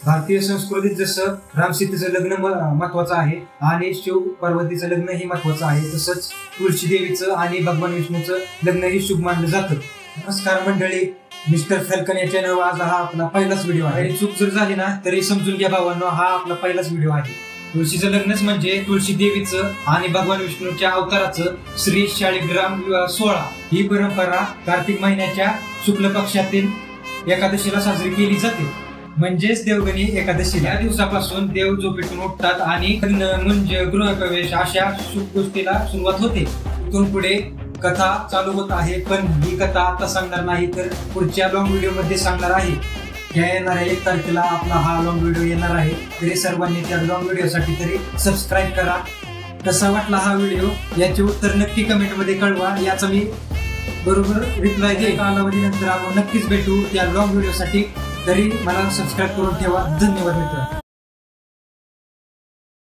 भारतीय संस्कृतीत जसं रामसीतेचं लग्न महत्वाचं आहे आणि शिव पार्वतीचं लग्न ही महत्वाचं आहे, तसंच तुळशी देवीचं आणि भगवान विष्णूचं लग्न ही शुभ मानलं जातं. नमस्कार मंडळी, मिस्टर फॅल्कन या चॅनलवर आज हा आपला पहिलाच व्हिडिओ आहे. चूक जर झाली ना तरी समजून घ्या भावांनो, हा आपला पहिलाच व्हिडिओ आहे. तुळशीचं लग्नच म्हणजे तुळशी देवीचं आणि भगवान विष्णूच्या अवताराचं श्री शाळीग्राम विवाह सोहळा ही परंपरा कार्तिक महिन्याच्या शुक्ल पक्षातील एकादशीला साजरी केली जाते, म्हणजेच देवगणी एकादशीला. या दिवसापासून देव झोपेतून उठतात आणि लग्न म्हणजे गृहप्रवेश अशा शुभ गोष्टीला सुरुवात होते. इथून पुढे कथा चालू होत आहे, पण ही कथा आता सांगणार नाही, तर पुढच्या लॉंग व्हिडिओ मध्ये सांगणार आहे. या येणाऱ्या 1 तारखेला आपला हा लॉंग व्हिडिओ येणार आहे, तरी सर्वांनी त्या लॉंग व्हिडिओसाठी तरी सबस्क्राईब करा. कसा वाटला हा व्हिडिओ याचे उत्तर नक्की कमेंट मध्ये कळवा, याचा मी बरोबर रिप्लाय देईल. कालावधीनंतर आपण नक्कीच भेटू त्या लॉंग व्हिडिओसाठी, तरी मला सबस्क्राईब करून ठेवा. धन्यवाद मित्र.